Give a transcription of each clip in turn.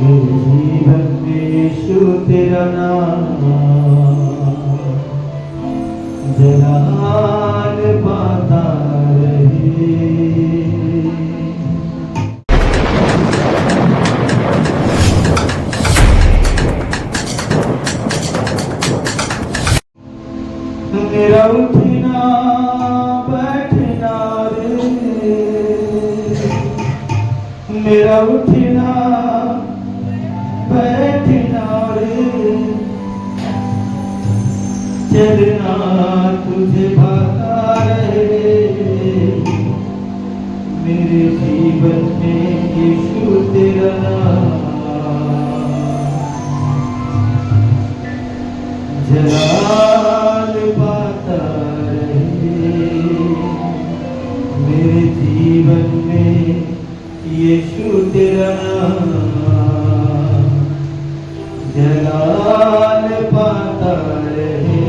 मेरे जीवन में यीशु तेरा नाम जलाल पाता रहे। मेरा उठना बैठना रे, मेरा उठना बैठना रे, चलना तुझे भाता रहे। मेरे जीवन में यीशु तेरा नाम जलाल पाता रहे। मेरे जीवन में यीशु तेरा नाम जलाल पाता रहे,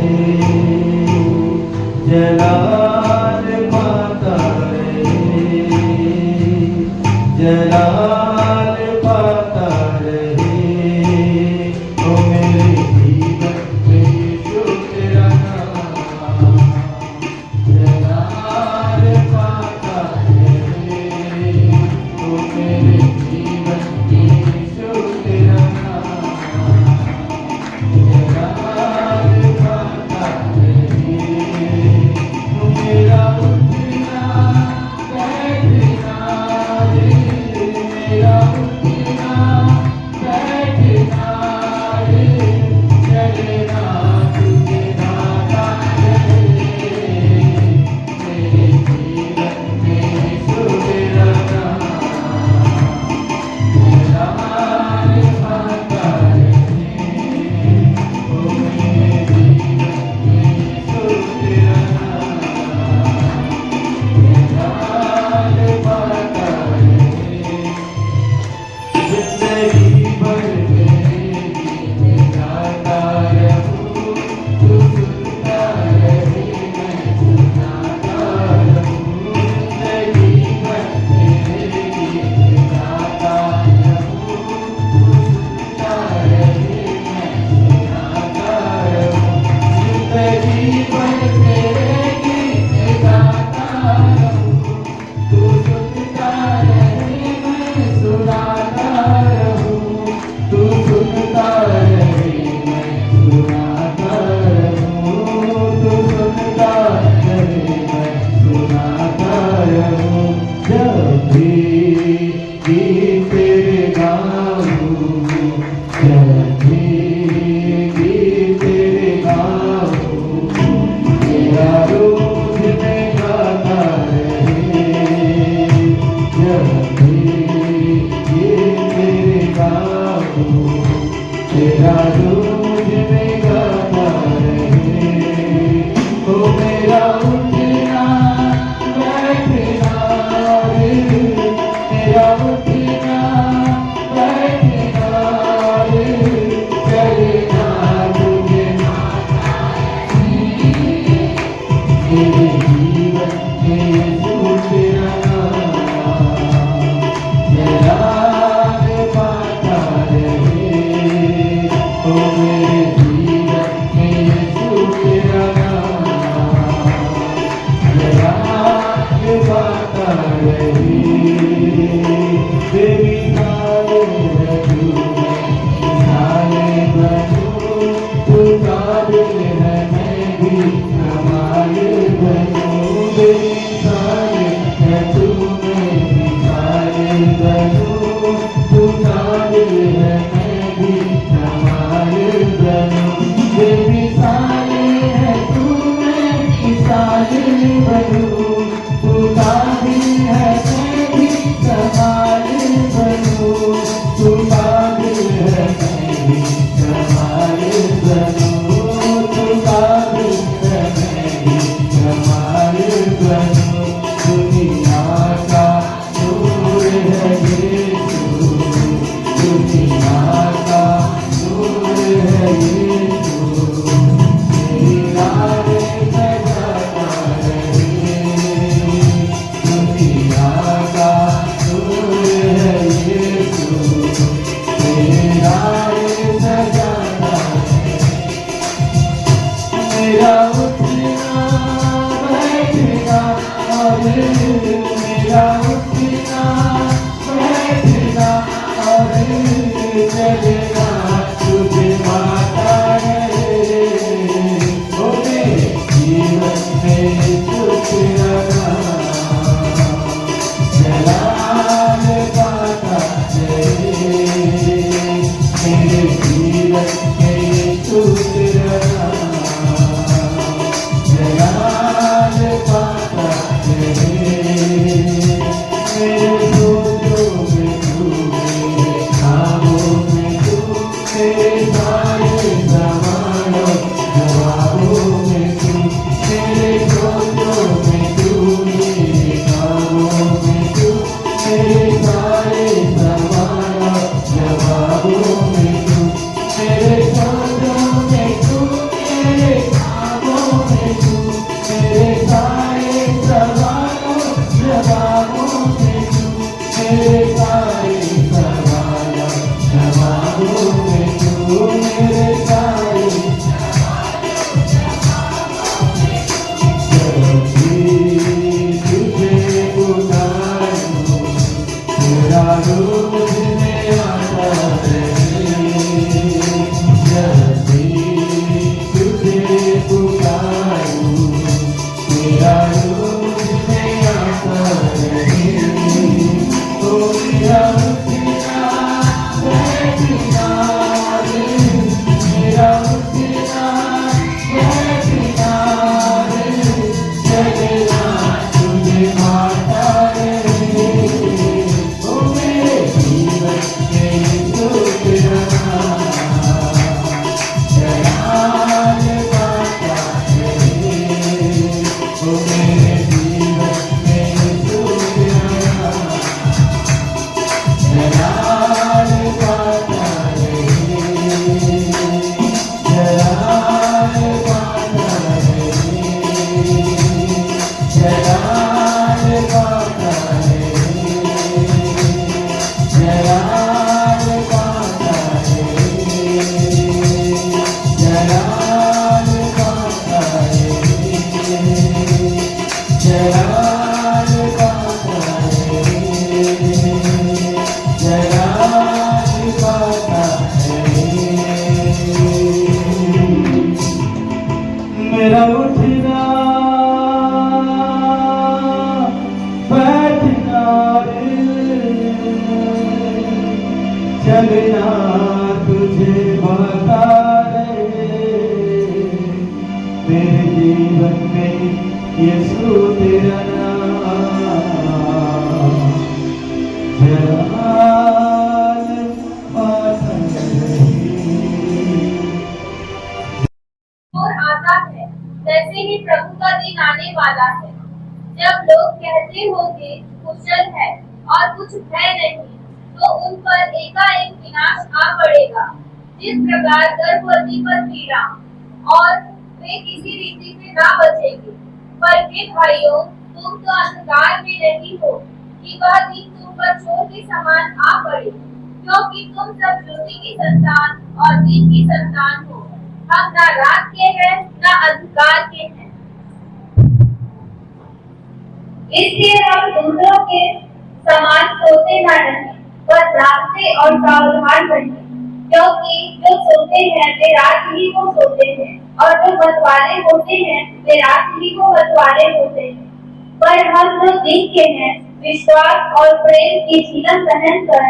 जलाल पाता रहे, जलाल पाता रहे। ओ मेरे जीवन में यीशु तेरा नाम जलाल पाता रहे। ओ मेरे जीवन में यीशु तेरा नाम जलाल पाता रहे। मेरा उठना बैठना रे, मेरा उठना बैठना रे, चलना तुझे भाता रहे। मेरे जीवन में यीशु तेरा नाम जलाल पाता रहे। ओ मेरे जीवन में यीशु तेरा नाम जलाल पाता रहे। जिंदगी भर मेरे गीत गाता रहूं, तू सुनता रहे मैं सुनाता रहूं। जिंदगी भर मेरे गीत गाता रहूं, तू सुनता रहे मैं सुनाता रहूं। जिंदगी भर मेरे गीत गाता रहूं, तू सुनता रहे मैं सुनाता रहूं। तू सुनता रहे मैं सुनाता रहूं, तू सुनता रहे मैं सुनाता रहूं। जब भी गीत तेरे गाऊं, जब भी गीत तेरे गाऊं, तेरा रोज मैं गाता रहे। जब भी गीत तेरे गाऊं, तेरा रोज मैं गाता रहे। ओ मेरा उठना बैठना रे, मेरा उठना बैठना रे, चलना तुझे भाता रहे। मेरे जीवन में यीशु तेरा नाम जलाल पाता रहे। ओ मेरे जीवन में यीशु तेरा नाम जलाल पाता रहे। बेमिसाल है तू, मैं मिसाल बनूं, तू काबिल है मैं भी कमाल बनूं। बेमिसाल है तू, मैं मिसाल बनूं, तू काबिल है मैं भी कमाल मेरा उठना बैठना और मेरा उठना बैठना और चलना तुझे माता है। ओ मेरे जीवन में सुख रहा जलाल पाता है। मेरे जीवन में सुख रहा जलाल पाता है। मेरे सोचों में तू, मेरे ख्वाबों में तू, मेरे सारे सवालों जवाबों में तू। मेरे सोचों में तू, मेरे ख्वाबों में तू, मेरे सारे सवालों जवाबों में तू। मेरे सोचों में तू, मेरे ख्वाबों में तू, मेरे सारे सवालों जवाबों में तू। मेरे सारे सवालों जवाबों में तू। मेरे सारे जब भी तुझे पुकारूं तेरा रूप में आता रहे। जब भी तुझे पुकारूं तेरा रूप में आता रहे। तो मेरा उठना बैठना मेरा उठना बैठना चलना तुझे माता है। ओ मेरे जीवन में सुख रहा जलाल पाता है। ओ मेरे जीवन में सुख रहा जलाल पाता है। जलाल पाता है। जलाल पाता है। जलाल पाता है। जलाल पाता है। जलाल पाता है। जलाल पाता है। मेरा उठना बैठना चलना तुझे माता है। मेरे जीवन में यीशु तेरा नाम जलाल पाता है। और आता है, जैसे ही प्रभु का दिन आने वाला है, जब लोग कहते होंगे कुशल है और कुछ भय नहीं, तो उन पर एकाएक विनाश आ पड़ेगा। जिस प्रकार गर्भवती पर पीड़ा और वे किसी रीति से ना बचेंगे। पर हे भाइयों, तुम तो अंधकार में नहीं हो कि वह दिन तुम पर चोर के समान आ पड़े, क्योंकि तुम सब ज्योति की संतान और दिन की संतान हो। हम ना रात के हैं ना अंधकार के हैं। इसलिए हम दूसरों के समान सोते ना रहें, पर जागते और सावधान रहें। क्योंकि जो सोते हैं वे रात ही को सोते हैं, और जो मतवाले होते हैं वे रात ही को मतवाले होते हैं। पर हम जो दिन के हैं, विश्वास और प्रेम की झिलम पहन कर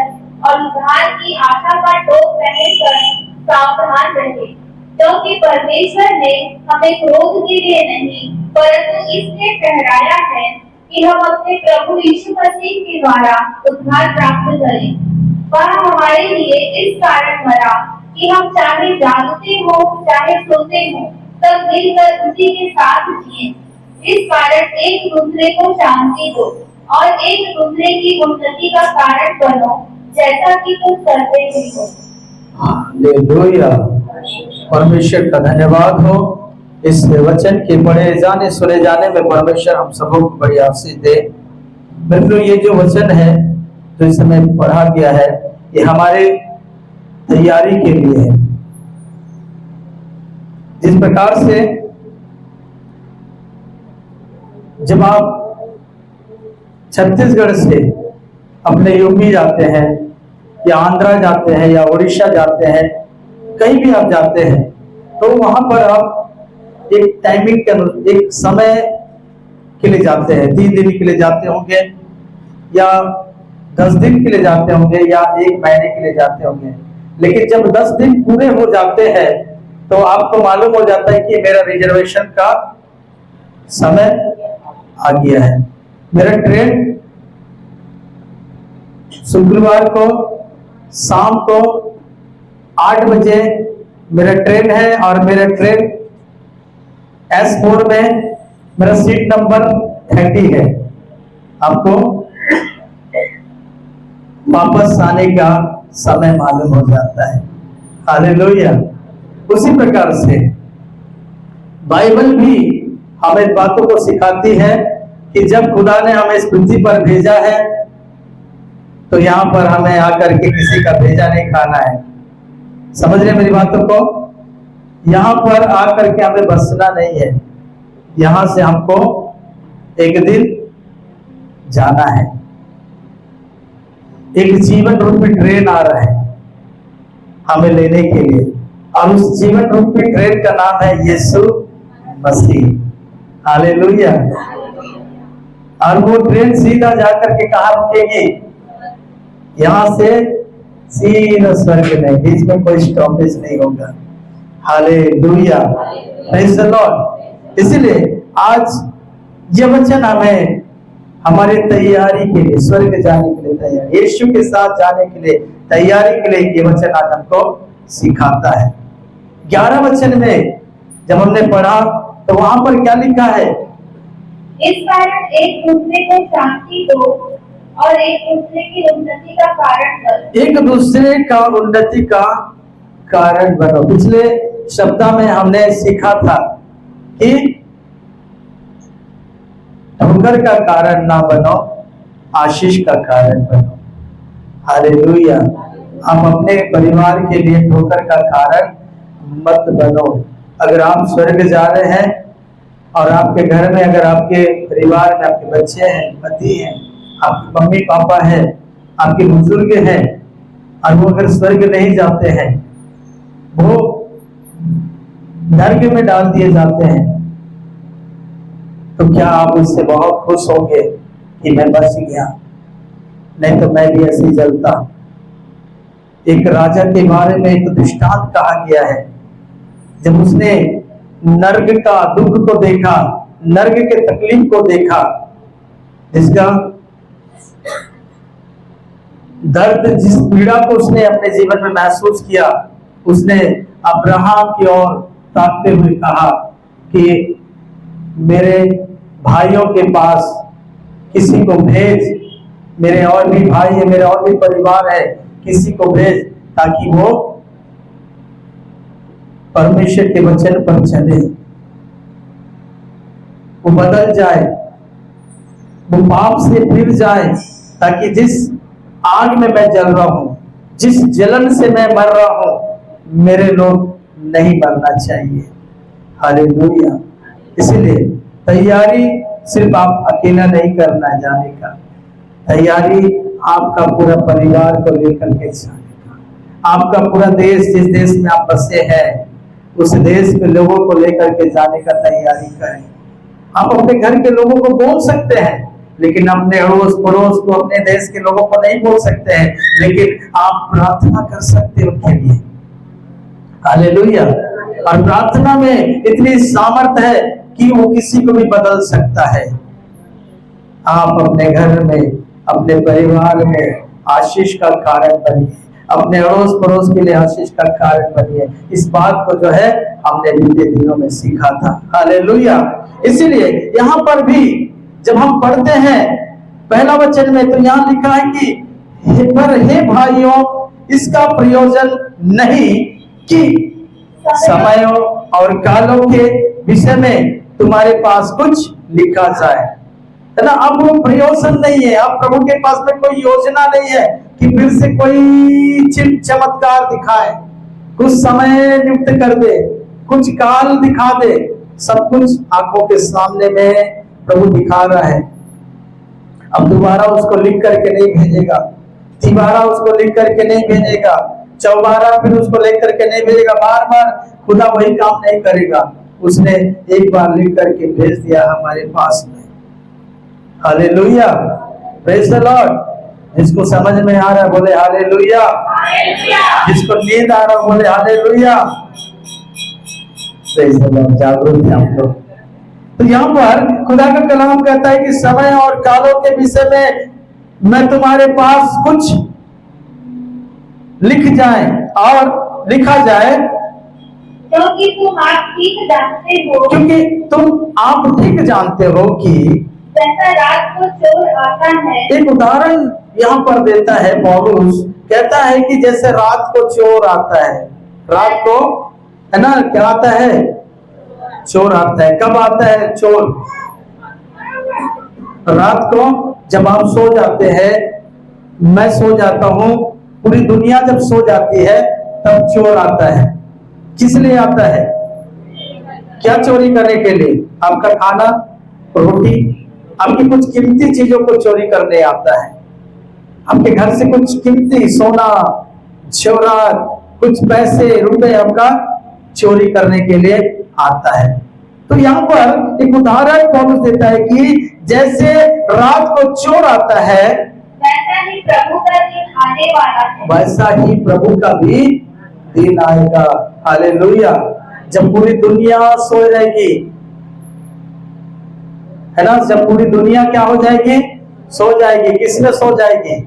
और उद्धार की आशा का टोप पहन कर सावधान रहे। क्योंकि परमेश्वर ने हमें क्रोध के लिए नहीं, परंतु इसलिए ठहराया है कि हम अपने प्रभु यीशु मसीह के द्वारा उद्धार प्राप्त करें। वह हमारे लिए इस कारण मरा कि हम चाहे जागते हो चाहे सोते हो, सब मिलकर उसी के साथ जिए। इस कारण एक दूसरे को शांति दो और एक दूसरे की उन्नति का कारण बनो, जैसा कि तुम करते ही हो। हालेलुया। परमेश्वर का धन्यवाद हो। इस वचन के पढ़े जाने सुने जाने में परमेश्वर हम सबों को बड़ी आशीष दे। बिल्कुल ये जो वचन है जो इस समय पढ़ा गया है, ये हमारे तैयारी के लिए है। जिस प्रकार से जब आप छत्तीसगढ़ से अपने यूपी जाते हैं या आंध्रा जाते हैं या उड़ीसा जाते हैं, कहीं भी आप जाते हैं, तो वहां पर आप एक टाइमिंग के एक समय के लिए जाते हैं। 3 दिन के लिए जाते होंगे या 10 दिन के लिए जाते होंगे या 1 महीने के लिए जाते होंगे। लेकिन जब 10 दिन पूरे हो जाते हैं तो आपको मालूम हो जाता है कि मेरा रिजर्वेशन का समय आ गया है। मेरा ट्रेन शुक्रवार को शाम को 8 बजे मेरा ट्रेन है और मेरा ट्रेन S4 में मेरा सीट नंबर 30 है। आपको वापस आने का समय मालूम हो जाता है। हालेलुया। उसी प्रकार से बाइबल भी हमें बातों को सिखाती है कि जब खुदा ने हमें इस पृथ्वी पर भेजा है तो यहाँ पर हमें आकर के किसी का भेजा नहीं खाना है। समझ रहे मेरी बातों को? यहाँ पर आकर के हमें बसना नहीं है, यहाँ से हमको एक दिन जाना है। एक जीवन रूपी ट्रेन आ रहा है हमें लेने के लिए, और उस जीवन रूपी ट्रेन का नाम है यीशु मसीह। हालेलुया। और वो ट्रेन सीधा जाकर के कहाँ रुकेगी? यहाँ से सीधा स्वर्ग में, बीच में कोई स्टॉपेज नहीं होगा। Hallelujah, praise the Lord. इसलिए आज ये वचन हमें हमारे तैयारी के लिए, स्वर्ग जाने के लिए तैयारी, यीशु के साथ जाने के लिए तैयारी के लिए ये वचन आज हमको सिखाता है। 11 वचन में जब हमने पढ़ा तो वहां पर क्या लिखा है? इस कारण एक दूसरे को शांति दो और एक दूसरे की उन्नति का कारण बनो। एक दूसरे का उन्नति का कारण बनो। पिछले सप्ताह में हमने सीखा था कि ठोकर का कारण ना बनो, आशीष का कारण बनो। हालेलुया। हम अपने परिवार के लिए ठोकर का कारण मत बनो। अगर आप स्वर्ग जा रहे हैं और आपके घर में, अगर आपके परिवार में आपके बच्चे हैं, पति हैं, आपके मम्मी पापा हैं, आपके बुजुर्ग हैं, और वो अगर स्वर्ग नहीं जाते हैं, वो नरक में डाल दिए जाते हैं, तो क्या आप उससे बहुत खुश होंगे कि मैं बच गया? नहीं तो मैं भी ऐसे ही जलता। एक राजा के बारे में एक दृष्टांत कहा गया है। जब उसने नरक का दुख को देखा, नरक के तकलीफ को देखा, जिसका दर्द, जिस पीड़ा को उसने अपने जीवन में महसूस किया, उसने अब्राहम की ओर ताकते हुए कहा कि मेरे भाइयों के पास किसी को भेज, मेरे और भी भाई है, मेरे और भी परिवार है, किसी को भेज ताकि वो परमेश्वर के वचन पर चले, वो बदल जाए, वो पाप से फिर जाए, ताकि जिस आग में मैं जल रहा हूं, जिस जलन से मैं मर रहा हूं, मेरे लोग नहीं मरना चाहिए। हालेलुया। इसलिए तैयारी सिर्फ आप अकेला नहीं करना है जाने का, तैयारी आपका पूरा परिवार को लेकर के जाने का, आपका पूरा देश, जिस देश में आप बसे हैं, उस देश के लोगों को लेकर के जाने का तैयारी करें। आप अपने घर के लोगों को बोल सकते हैं, लेकिन अपने अड़ोस पड़ोस को, अपने देश के लोगों को नहीं बोल सकते हैं, लेकिन आप प्रार्थना कर सकते हैं उनके लिए। हालेलुया। और प्रार्थना में इतनी सामर्थ है कि वो किसी को भी बदल सकता है। आप अपने घर में, अपने परिवार में आशीष का कारण बनिए, अपने अड़ोस पड़ोस के लिए आशीष का कारण बनिए। इस बात को जो है हमने बीते दिनों में सीखा था। हालेलुया। इसीलिए यहाँ पर भी जब हम पढ़ते हैं पहला वचन में, तो यहाँ लिखा है कि हे भाइयों, इसका प्रयोजन नहीं कि समयों और कालों के विषय में तुम्हारे पास कुछ लिखा जाए, है ना। अब वो प्रयोजन नहीं है, अब प्रभु के पास में कोई योजना नहीं है कि फिर से कोई चमत्कार दिखाए, कुछ समय नियुक्त कर दे, कुछ काल दिखा दे। सब कुछ आंखों के सामने में प्रभु दिखा रहा है। अब दोबारा उसको लिख करके नहीं भेजेगा, तिबारा उसको लिख करके नहीं भेजेगा, चौबारा फिर उसको लिख करके नहीं भेजेगा, बार बार खुदा वही काम नहीं करेगा। उसने एक बार लिख करके भेज दिया हमारे पास में। Hallelujah, praise the Lord. जिसको समझ में आ रहा है बोले हालेलुया, जिसको नींद आ रहा है बोले हालेलुया। Praise the Lord. जागरूक है हम लोग। तो यहाँ पर खुदा का कलाम कहता है कि समय और कालों के विषय में मैं तुम्हारे पास कुछ लिख जाए और लिखा जाए, क्योंकि तुम आप ठीक जानते हो, क्योंकि तुम आप ठीक जानते हो कि जैसा रात को चोर आता है। एक उदाहरण यहाँ पर देता है पौलुस, कहता है कि जैसे रात को चोर आता है, रात को है ना क्या आता है, चोर आता है। कब आता है चोर? रात को जब आप सो जाते हैं, मैं सो जाता हूँ, पूरी दुनिया जब सो जाती है तब चोर आता है। किस लिए आता है? क्या चोरी करने के लिए? आपका खाना, रोटी, आपकी कुछ कीमती चीजों को चोरी करने आता है। आपके घर से कुछ कीमती सोना, जेवरात, कुछ पैसे, रुपए आपका चोरी करने के लिए आता है। तो यहाँ पर एक उदाहरण पौलुस देता है कि जैसे रात को चोर आता है, वैसा ही प्रभु का दिन आने वाला है। वैसा ही प्रभु का भी दिन आएगा। हालेलुया। जब पूरी दुनिया सो रहेगी, है ना, जब पूरी दुनिया क्या हो जाएगी? सो जाएगी। किसमें सो जाएगी?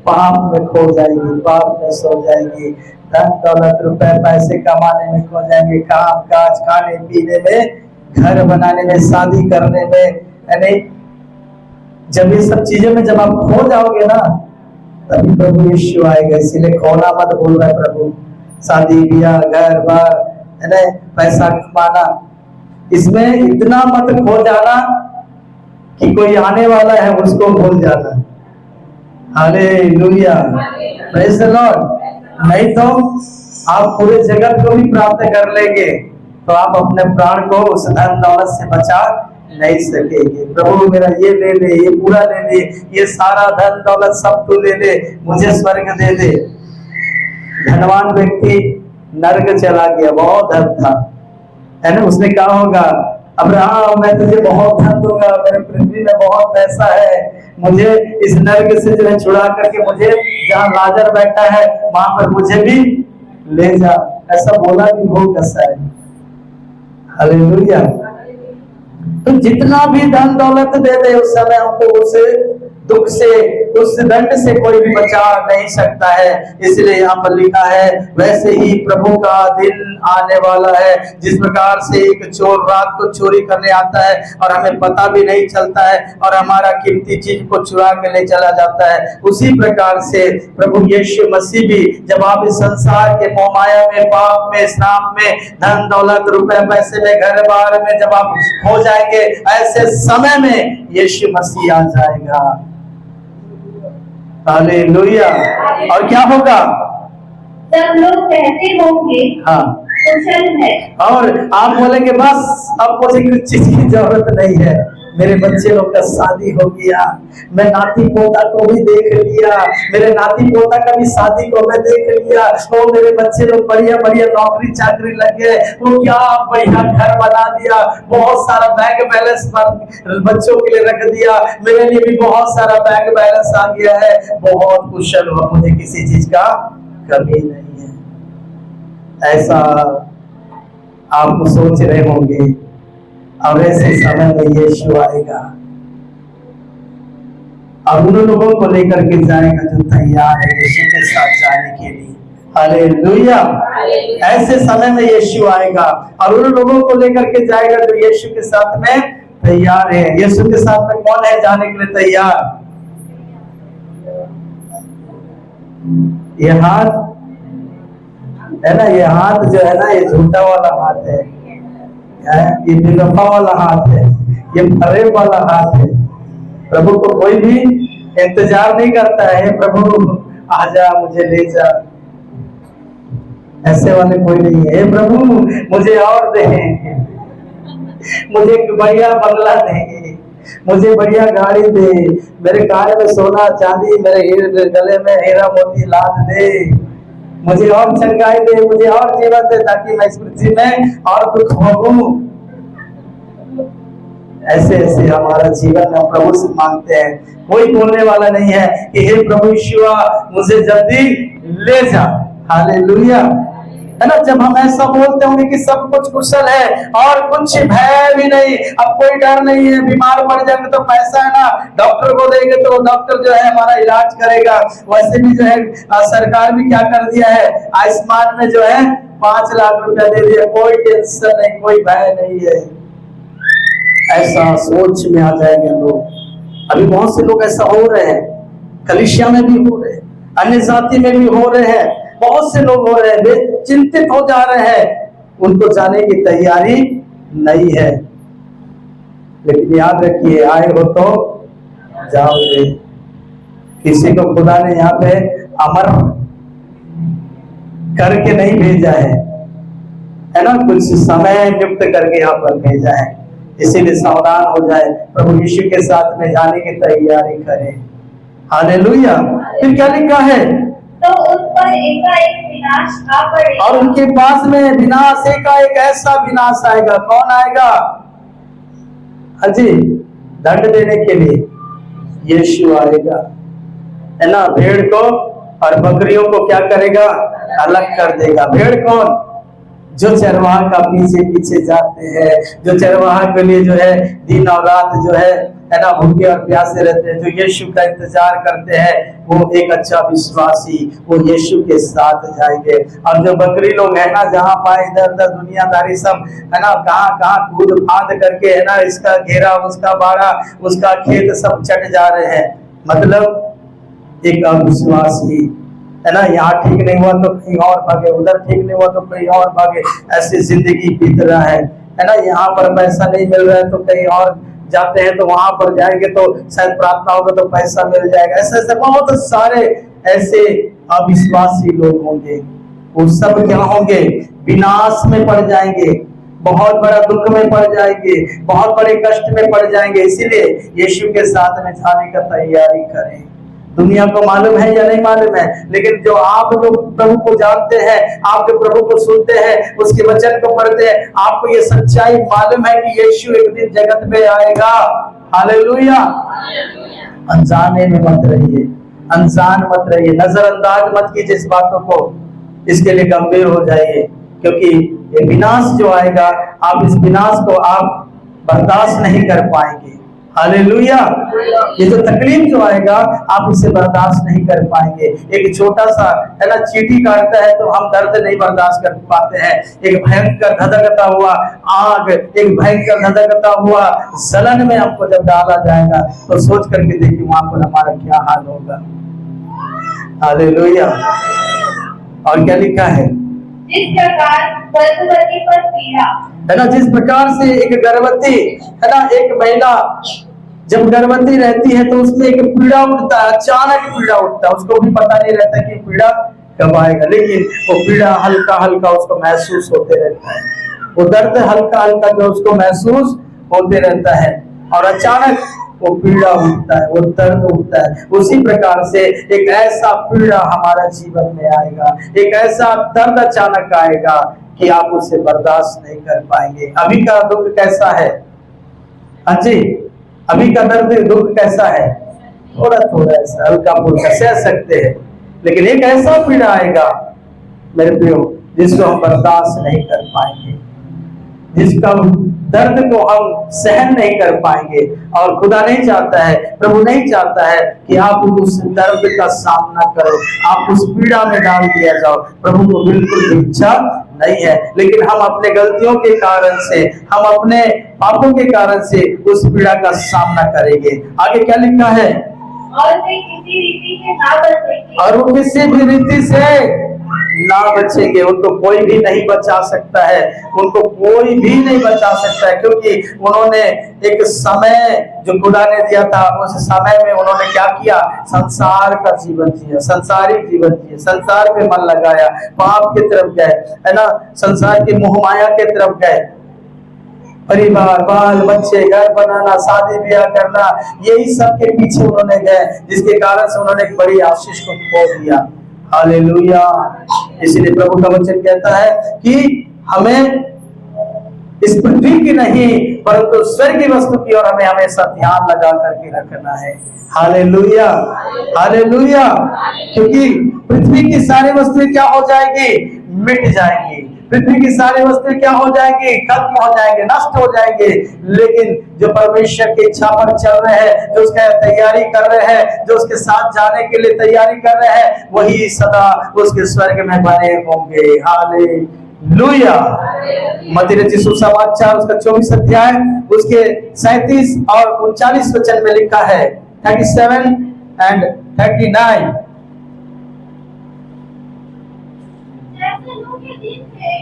पाप में खो जाएगी, पाप में सो जाएगी, धन दौलत रुपए पैसे कमाने में खो जाएंगे, काम काज, खाने पीने में, घर बनाने में, शादी करने में, यानी जब ये सब चीजों में जब आप खो जाओगे ना, तभी प्रभु यीशु आएगा। इसीलिए खोना मत भूल रहा है प्रभु। शादी ब्याह, घर बार, है ना, पैसा कमाना, इसमें इतना मत खो जाना कि कोई आने वाला है उसको भूल जाना। Hallelujah, praise the Lord. नहीं तो आप पूरे जगत को भी प्राप्त कर लेंगे तो आप अपने प्राण को उस धन दौलत से बचा नहीं सकेंगे। प्रभु मेरा ये ले ले, ये पूरा ले ले, ये सारा धन दौलत सब तू ले ले, मुझे स्वर्ग दे दे। धनवान व्यक्ति नरक चला गया, बहुत धन था, है ना। उसने कहा होगा अब्राहम मैं तुझे बहुत धन दूंगा, मेरे पृथ्वी में बहुत पैसा है, मुझे इस नरक से जो है छुड़ा करके मुझे जहाँ लाजर बैठा है वहां पर मुझे भी ले जा। ऐसा बोला भी हो कैसा है। हालेलुया। तो जितना भी धन दौलत दे दे उस समय हमको उस दुख से, उस दंड से कोई भी बचा नहीं सकता है। इसलिए यहाँ पर लिखा है वैसे ही प्रभु का दिन आने वाला है। जिस प्रकार से एक चोर रात को चोरी करने आता है और हमें पता भी नहीं चलता है और हमारा कीमती चीज को चुरा के ले चला जाता है, उसी प्रकार से प्रभु यीशु मसीह भी जब आप इस संसार के मोहमाया में, पाप में, श्राप में, धन दौलत रुपए पैसे में, घर बार में जब आप हो जाएंगे, ऐसे समय में यीशु मसीह आ जाएगा। हालेलुया। और क्या होगा? सब लोग कहते होंगे हाँ, कुशल है। और आप बोलेंगे बस अब मुझे किसी चीज की जरूरत नहीं है, मेरे बच्चे लोग का शादी हो गया, मैं नाती पोता को भी देख लिया, मेरे नाती पोता का भी शादी को मैं देख लिया, वो मेरे बच्चे लोग बढ़िया बढ़िया नौकरी चाकरी लग गए, वो क्या बढ़िया घर बना दिया, बहुत सारा बैंक बैलेंस बच्चों के लिए रख दिया, मेरे लिए भी बहुत सारा बैंक बैलेंस आ गया है, बहुत कुशल हुआ, मुझे किसी चीज का कमी नहीं है। ऐसा आप सोच रहे होंगे। और ऐसे समय में यीशु आएगा और उन लोगों को लेकर के जाएगा जो तैयार है यीशु के साथ जाने के लिए। हालेलुया। ऐसे समय में यीशु आएगा और उन लोगों को लेकर के जाएगा जो यीशु के साथ में तैयार है। यीशु के साथ में कौन है जाने के लिए तैयार? ये हाथ है ना, ये हाथ जो है ना, ये झूठा वाला हाथ है, ये बेवफा वाला हाथ है, ये फरेब वाला हाथ है। प्रभु को कोई भी इंतजार नहीं करता है, "हे प्रभु आजा, मुझे ले जा"। ऐसे वाले कोई नहीं है, "हे प्रभु मुझे और दे, मुझे एक बढ़िया बंगला दे, मुझे बढ़िया गाड़ी दे, मेरे कान में सोना चांदी, मेरे गले में हीरा मोती लाद दे, मुझे और चंगाई दे, मुझे और जीवन दे, ताकि मैं इस पृथ्वी में और दुख भोगूं"। ऐसे ऐसे हमारा जीवन हम प्रभु से मांगते हैं। कोई बोलने वाला नहीं है कि "हे प्रभु यीशुआ मुझे जल्दी ले जा"। हालेलुया, है ना। जब हम ऐसा बोलते होंगे कि सब कुछ कुशल है और कुछ भय भी नहीं, अब कोई डर नहीं है, बीमार पड़ जाएंगे तो पैसा है ना, डॉक्टर को देंगे तो डॉक्टर जो है हमारा इलाज करेगा। वैसे भी जो है सरकार भी क्या कर दिया है, आयुष्मान में जो है 5 लाख रुपया दे दिया, कोई टेंशन नहीं, कोई भय नहीं है। ऐसा सोच में आ जाएंगे लोग। अभी बहुत से लोग ऐसा हो रहे हैं, कलीसिया में भी हो रहे हैं, अन्य जाति में भी हो रहे हैं, बहुत से लोग हो रहे हैं, वे चिंतित हो जा रहे हैं, उनको जाने की तैयारी नहीं है। लेकिन याद रखिए, आए हो तो जाओगे। किसी को खुदा ने यहाँ पे अमर करके नहीं भेजा है ना, कुछ समय नियुक्त करके यहाँ पर भेजा है। इसीलिए सावधान हो जाए, प्रभु यीशु के साथ में जाने की तैयारी करें। हालेलुया। फिर क्या लिखा है, तो उस पर एकाएक विनाश आ पड़ेगा, और उनके पास में विनाश का एक ऐसा विनाश आएगा। कौन आएगा? हाजी, दंड देने के लिए यीशु आएगा, है ना। भेड़ को और बकरियों को क्या करेगा? अलग कर देगा। भेड़ कौन? जो चरवाहा का पीछे पीछे जाते हैं, जो चरवाहा के लिए जो है दिन और रात जो है ना भूखे और प्यासे रहते हैं, जो यीशु का इंतजार करते हैं, वो एक अच्छा विश्वासी वो यीशु के साथ जाएंगे। और जो बकरी लोग है ना, जहाँ पाए इधर उधर दुनियादारी सब है ना, कहाँ कहाँ कूद फांद करके है ना, इसका घेरा उसका बाड़ा उसका खेत सब चट जा रहे हैं। मतलब एक अविश्वासी है ना, यहाँ ठीक नहीं हुआ तो कहीं और भागे, उधर ठीक नहीं हुआ तो कहीं और भागे, ऐसी जिंदगी बीत रहा है ना। यहाँ पर पैसा नहीं मिल रहा है तो कहीं और जाते हैं, तो वहां पर जाएंगे तो शायद प्रार्थना होगा तो पैसा मिल जाएगा। ऐसे ऐसे बहुत सारे ऐसे अविश्वासी लोग होंगे, वो सब क्या होंगे? विनाश में पड़ जाएंगे, बहुत बड़ा दुख में पड़ जाएंगे, बहुत बड़े कष्ट में पड़ जाएंगे। इसीलिए यीशु के साथ में जाने का तैयारी करें। दुनिया को मालूम है या नहीं मालूम है, लेकिन जो आप लोग प्रभु को जानते हैं, आप जो प्रभु को सुनते हैं, उसके वचन को पढ़ते हैं, आपको ये सच्चाई मालूम है कि यीशु एक दिन जगत में आएगा। हालेलुया। अनजाने में मत रहिए, अनजान मत रहिए, नजरअंदाज मत कीजिए इस बातों को। इसके लिए गंभीर हो जाइए, क्योंकि ये विनाश जो आएगा, आप इस विनाश को आप बर्दाश्त नहीं कर पाएंगे। हालेलुया। ये जो तकलीफ जो आएगा, आप इसे बर्दाश्त नहीं कर पाएंगे। एक छोटा सा है ना चींटी काटता है तो हम दर्द नहीं बर्दाश्त कर पाते हैं। एक भयंकर धधकता हुआ आग, एक भयंकर धधकता हुआ जलन में हमको जब डाला जाएगा, तो सोच करके देखिए वहां पर हमारा क्या हाल होगा। हालेलुया। और क्या लिखा है? जिस प्रकार गर्भवती पर पीड़ा, है ना, जिस प्रकार से एक गर्भवती है ना, एक महिला जब गर्भवती रहती है तो उसमें एक पीड़ा उठता है, अचानक पीड़ा उठता है, उसको भी पता नहीं रहता कि पीड़ा कब आएगा, लेकिन वो पीड़ा हल्का हल्का उसको महसूस होते रहता है, वो दर्द हल्का हल्का जो उसको महसूस होते रहता है, और अचानक वो पीड़ा उठता है, वो दर्द उठता है। उसी प्रकार से एक ऐसा पीड़ा हमारा जीवन में आएगा, एक ऐसा दर्द अचानक आएगा कि आप उसे बर्दाश्त नहीं कर पाएंगे। अभी का दुख कैसा है? हाँ जी, अभी का दर्द दुख कैसा है? थोड़ा थोड़ा ऐसा हल्का फुल्का सह सकते हैं, लेकिन एक ऐसा पीड़ा आएगा मेरे प्रियो जिसको हम बर्दाश्त नहीं कर पाएंगे, जिसका दर्द को हम सहन नहीं कर पाएंगे। और खुदा नहीं चाहता है, प्रभु नहीं चाहता है कि आप उस दर्द का सामना करो, आप उस पीड़ा में डाल दिया जाओ। प्रभु को बिल्कुल भी इच्छा नहीं है, लेकिन हम अपने गलतियों के कारण से, हम अपने पापों के कारण से उस पीड़ा का सामना करेंगे। आगे क्या लिखा है? और वे किसी रीति से ना बचेंगे, और वो किसी भी रीति से ना बचेंगे उनको कोई भी नहीं बचा सकता है, उनको कोई भी नहीं बचा सकता है, क्योंकि उन्होंने एक समय जो खुदा ने दिया था, उस समय में उन्होंने क्या किया? संसार का जीवन जिया, संसारिक जीवन जिया, संसार पे मन लगाया, पाप की तरफ गए, है ना, संसार की मोह माया के तरफ गए, परिवार, बाल बच्चे, घर बनाना, शादी ब्याह करना, यही सब के पीछे उन्होंने गए, जिसके कारण से उन्होंने एक बड़ी आशीष को खो दिया। हालेलुया। इसीलिए प्रभु का वचन कहता है कि हमें इस पृथ्वी की नहीं परंतु स्वर्गीय वस्तु की ओर हमें हमेशा ध्यान लगा करके रखना है। Hallelujah, hallelujah. क्योंकि पृथ्वी की सारी वस्तुएं क्या हो जाएगी? मिट जाएंगी। पृथ्वी की सारी वस्तुएं क्या हो जाएंगी? खत्म हो जाएंगे, नष्ट हो जाएंगे। लेकिन जो परमेश्वर की इच्छा पर चल रहे हैं, जो उसका तैयारी कर रहे हैं, जो उसके साथ जाने के लिए तैयारी कर रहे हैं, वही सदा उसके स्वर्ग में बने होंगे। हालेलुया। मत्ती रचित सुसमाचार उसका 24 अध्याय उसके 37 और 39 वचन में लिखा है, 37 एंड 39।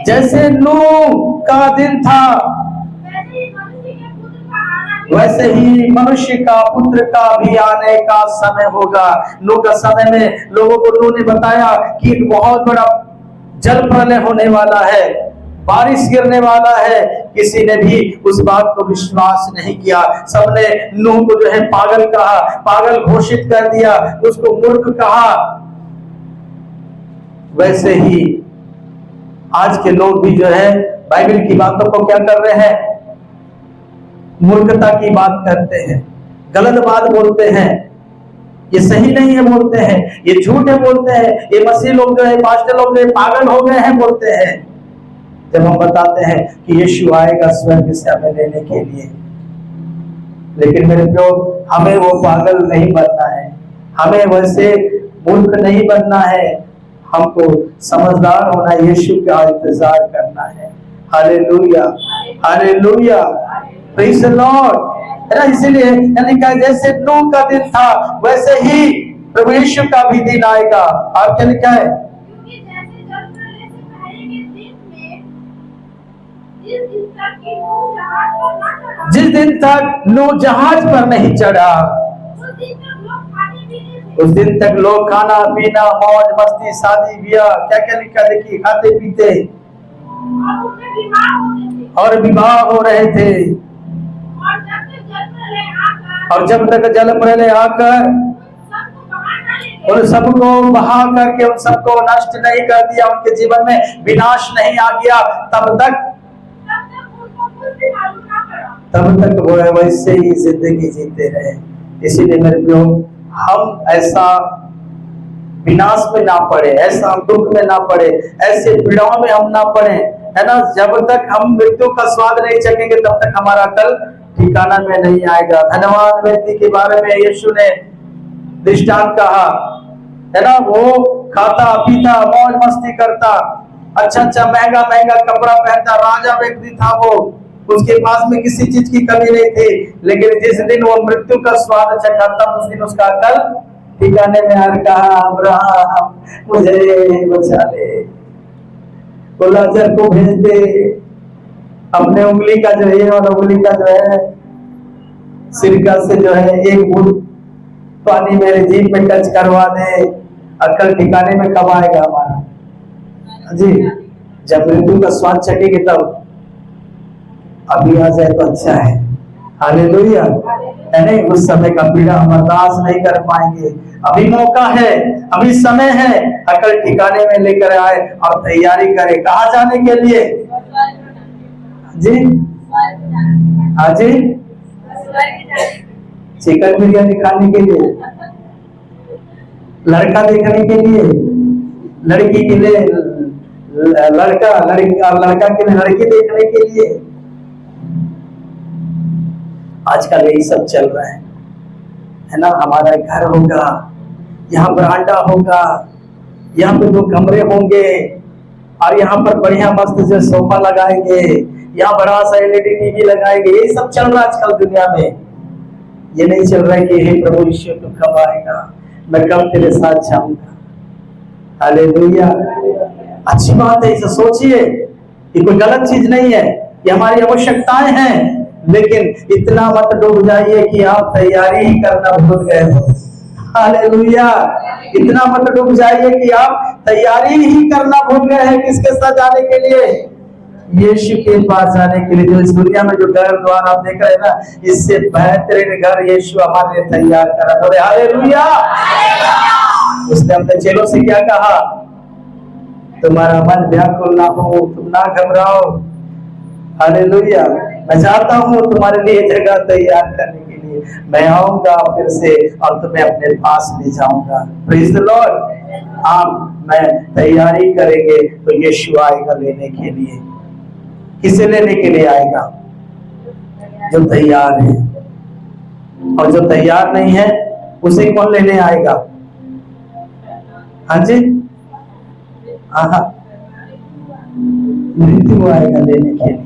जैसे नूह का दिन था वैसे ही मनुष्य का पुत्र का भी आने का समय होगा। नूह का समय में लोगों को नूह ने बताया कि एक बहुत बड़ा जल प्रलय होने वाला है, बारिश गिरने वाला है। किसी ने भी उस बात को विश्वास नहीं किया। सबने नूह को जो है पागल कहा, पागल घोषित कर दिया, उसको मूर्ख कहा। वैसे ही आज के लोग भी जो है बाइबल की बातों को क्या कर रहे हैं? मूर्खता की बात करते हैं, गलत बात बोलते हैं, ये सही नहीं है बोलते हैं, ये झूठ है बोलते हैं, ये मसीह लोग जो है, पास्टर लोग जो है पागल हो गए हैं बोलते हैं। जब हम बताते हैं कि यीशु आएगा स्वर्ग से हमें लेने के लिए, लेकिन मेरे प्रियो हमें वो पागल नहीं बनना है, हमें वैसे मूर्ख नहीं बनना है, हमको समझदार होना, यीशु का इंतजार करना है। Hallelujah, hallelujah, praise the Lord. है ना, इसीलिए यानी कि जैसे नूह का दिन था वैसे ही प्रभु यीशु का भी दिन आएगा। आप क्या लिखा है? जिस दिन तक नूह जहाज पर नहीं चढ़ा, उस दिन तक लोग खाना पीना, मौज मस्ती, शादी ब्याह, क्या क्या लिखा देखिए, खाते पीते और विवाह हो रहे थे। और जब तक जल प्रलय आकर उन सबको बहा करके उन सबको नष्ट नहीं कर दिया, उनके जीवन में विनाश नहीं आ गया, तब तक वो वैसे ही जिंदगी जीते रहे। इसीलिए मेरे प्रियो हम ऐसा विनाश में ना पड़े, ऐसा दुख में ना पड़े, ऐसे पीड़ाओं में हम ना पड़े, है ना। जब तक हम मृत्यु का स्वाद नहीं चखेंगे तब तक हमारा कल ठिकाना में नहीं आएगा। धनवान व्यक्ति के बारे में यीशु ने दृष्टांत कहा, है ना, वो खाता पीता मौज मस्ती करता, अच्छा अच्छा महंगा महंगा कपड़ा पहनता, राजा व्यक्ति था वो, उसके पास में किसी चीज की कमी नहीं थी। लेकिन जिस दिन वो मृत्यु का स्वाद चखा तब उस दिन उसका कल ठिकाने में आकर कहा, अब्राहम मुझे बचा ले, लाजर को भेज दे, अपने उंगली का जो है और उंगली का जो है सिरका से जो है एक बूंद पानी मेरे जीभ में टच करवा दे, अकल ठिकाने में कब आएगा हमारा जी? जब मृत्यु का स्वाद चखेंगे तब। अभी आ जाए तो अच्छा है। हालेलुया, है नहीं? उस समय का पीड़ा हम बर्दाश्त नहीं कर पाएंगे। अभी मौका है, अभी समय है, अकल ठिकाने में लेकर आए और तैयारी करें। कहाँ जाने के लिए जी? हाँ जी, चिकन बिरयानी खाने के लिए, लड़का देखने के लिए, लड़की के लिए लड़का, लड़की और लड़का के लिए लड़की देखने के लिए। आजकल यही सब चल रहा है ना। हमारा घर होगा, यहाँ बरांडा होगा, यहाँ पे 2 कमरे होंगे और यहाँ पर बढ़िया मस्त जो सोफा लगाएंगे, यहाँ बड़ा सा LED टीवी लगाएंगे। यही सब चल रहा है आजकल दुनिया में। ये नहीं चल रहा है कि हे प्रभु यीशु तू कब आएगा, मैं कब तेरे साथ जाऊंगा। हालेलुया, अच्छी बात है, इसे सोचिए कि कोई गलत चीज नहीं है, ये हमारी आवश्यकताएं हैं। लेकिन इतना मत डूब जाइए कि आप तैयारी ही करना भूल गए हो। हालेलुया। इतना मत डूब जाइए कि आप तैयारी ही करना भूल गए हैं किसके साथ जाने के लिए, यीशु के पास जाने के लिए। जो इस दुनिया में जो घर द्वार आप देख रहे हैं ना, इससे बेहतरीन घर यीशु हमारे लिए तैयार करा। बोले हालेलुया। उसने अपने चेलों से क्या कहा, तुम्हारा मन व्याकुल ना हो, तुम ना घबराओ। हालेलुया। मैं चाहता हूँ तुम्हारे लिए जगह तैयार करने के लिए, मैं आऊंगा फिर से और तुम्हें अपने पास ले जाऊंगा। Praise the Lord. आप मैं तैयारी करेंगे तो यीशु आएगा लेने के लिए। किसे लेने के लिए आएगा? जो तैयार है। और जो तैयार नहीं है उसे कौन लेने आएगा? हाँ जी, हाँ, मृत्यु आएगा लेने के लिए,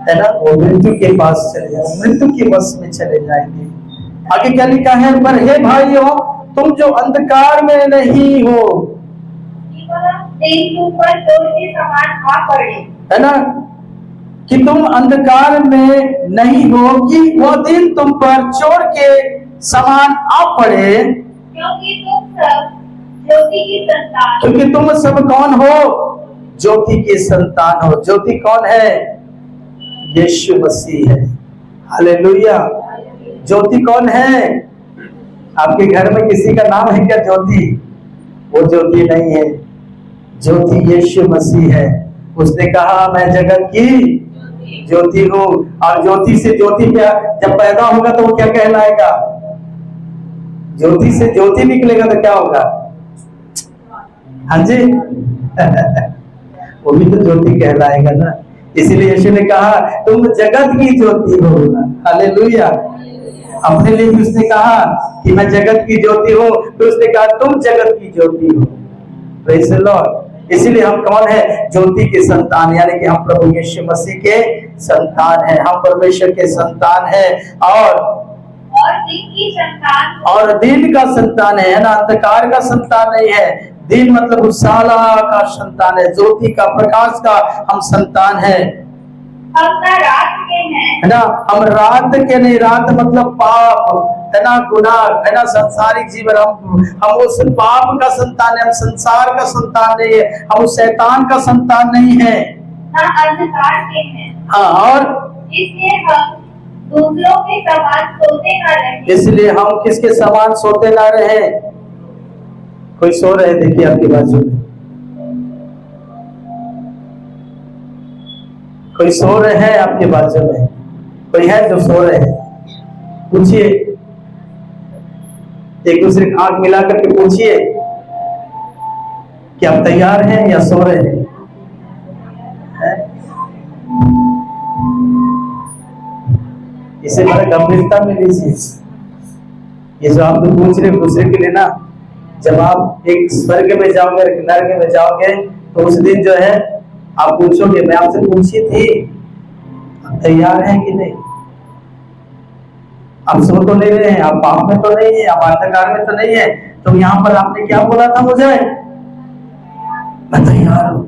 है ना। वो मृत्यु के पास चले जाएंगे, मृत्यु के वश में चले जाएंगे। आगे क्या लिखा है? पर हे भाइयों, तुम जो अंधकार में नहीं हो, दिन तुम पर चोर के समान आ पड़े, है ना, कि तुम अंधकार में नहीं हो कि वो दिन तुम पर चोर के समान आ पड़े, क्योंकि तुम सब ज्योति की संतान, क्योंकि तुम सब कौन हो? ज्योति की संतान हो। ज्योति कौन है? यीशु मसीह है। हालेलुया। ज्योति कौन है? आपके घर में किसी का नाम है क्या ज्योति? वो ज्योति नहीं है, ज्योति यीशु मसीह है। उसने कहा मैं जगत की ज्योति हूँ। और ज्योति से ज्योति क्या जब पैदा होगा तो वो क्या कहलाएगा? ज्योति से ज्योति निकलेगा तो क्या होगा? हाँ जी वो भी तो ज्योति कहलाएगा ना। इसीलिए यीशु ने कहा तुम जगत की ज्योति हो। हालेलुया। अपने लिए भी उसने कहा कि मैं जगत की ज्योति हूँ, तो उसने कहा तुम जगत की ज्योति हो। Praise the Lord. इसीलिए हम कौन है? ज्योति के संतान, यानी कि हम प्रभु यीशु मसीह के संतान हैं, हम परमेश्वर के संतान हैं। और दिन की संतान, और दिन का संतान है ना, अंधकार का संतान नहीं है। दिन मतलब उजाला का संतान है, ज्योति का, प्रकाश का हम संतान है। हम ना रात के हैं, है ना, हम रात के नहीं। रात मतलब पाप, है ना, गुनाह, है ना, संसारिक जीवन। हम उस पाप का संतान है, हम संसार का संतान नहीं है, हम उस शैतान का संतान नहीं है। ना अंधकार के हैं। हाँ, और इसलिए हम दूसरों के समान सोते ना रहे। इसलिए हम किसके समान सोते ना रहे? कोई सो रहे, देखिए आपके बाजू में कोई सो रहे हैं, आपके बाजू में कोई है जो सो रहे हैं? पूछिए, एक दूसरे की आंख मिला करके पूछिए कि आप तैयार हैं या सो रहे हैं? इसे बड़ा गंभीरता में लीजिए। ये जो आप पूछ रहे दूसरे के लिए ना, जब आप एक स्वर्ग में जाओगे, एक नरक में जाओगे, तो उस दिन जो है आप पूछोगे, मैं आपसे पूछी थी आप तैयार हैं कि नहीं? आप सो तो नहीं रहे हैं, आप पाप में तो नहीं है, आप अंधकार में तो नहीं है, तो यहाँ पर आपने क्या बोला था मुझे? मैं तैयार हूं।